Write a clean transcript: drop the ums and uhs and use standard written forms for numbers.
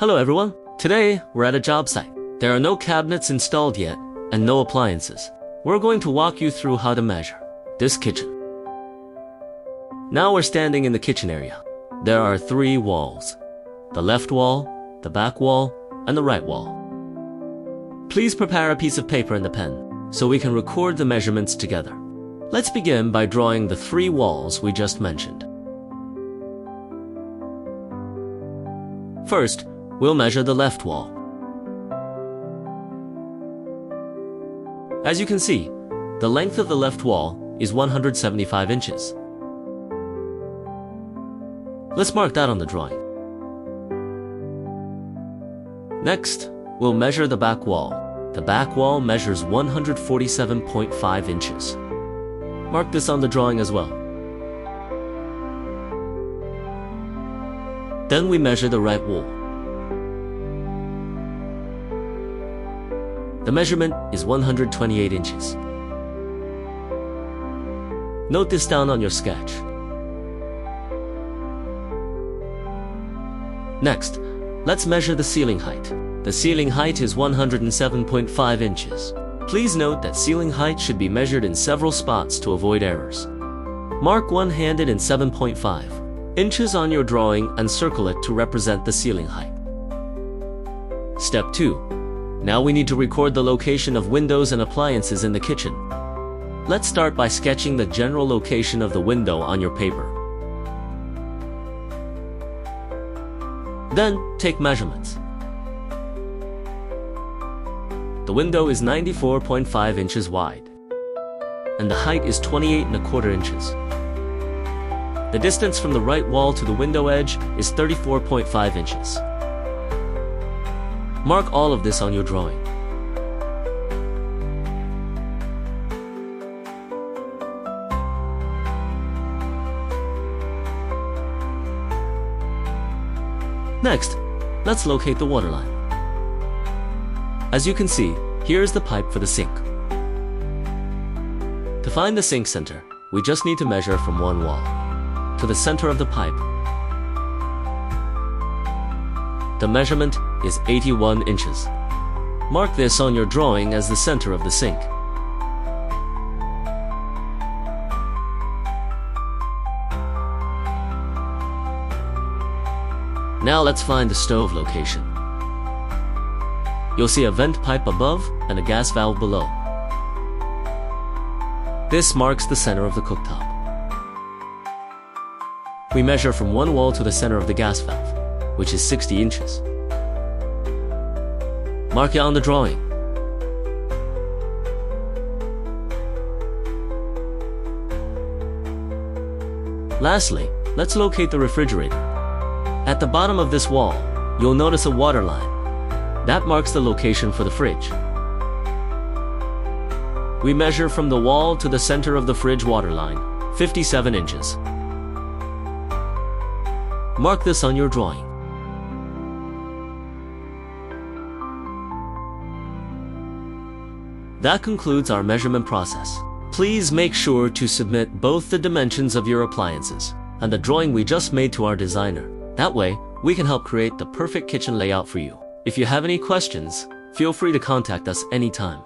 Hello everyone, today we're at a job site. There are no cabinets installed yet and no appliances. We're going to walk you through how to measure this kitchen. Now we're standing in the kitchen area. There are 3 walls: the left wall, the back wall, and the right wall. Please prepare a piece of paper and a pen so we can record the measurements together. Let's begin by drawing the 3 walls we just mentioned. First, we'll measure the left wall. As you can see, the length of the left wall is 175 inches. Let's mark that on the drawing. Next, we'll measure the back wall. The back wall measures 147.5 inches. Mark this on the drawing as well. Then we measure the right wall. The measurement is 128 inches. Note this down on your sketch. Next, let's measure the ceiling height. The ceiling height is 107.5 inches. Please note that ceiling height should be measured in several spots to avoid errors. Mark one-handed in 7.5 inches on your drawing and circle it to represent the ceiling height. Step 2. Now we need to record the location of windows and appliances in the kitchen. Let's start by sketching the general location of the window on your paper. Then, take measurements. The window is 94.5 inches wide, and the height is 28.25 inches. The distance from the right wall to the window edge is 34.5 inches. Mark all of this on your drawing. Next, let's locate the water line. As you can see, here's the pipe for the sink. To find the sink center, we just need to measure from one wall to the center of the pipe. The measurement is 81 inches. Mark this on your drawing as the center of the sink. Now let's find the stove location. You'll see a vent pipe above and a gas valve below. This marks the center of the cooktop. We measure from one wall to the center of the gas valve, which is 60 inches. Mark it on the drawing. Lastly, let's locate the refrigerator. At the bottom of this wall, you'll notice a water line. That marks the location for the fridge. We measure from the wall to the center of the fridge water line, 57 inches. Mark this on your drawing. That concludes our measurement process. Please make sure to submit both the dimensions of your appliances and the drawing we just made to our designer. That way, we can help create the perfect kitchen layout for you. If you have any questions, feel free to contact us anytime.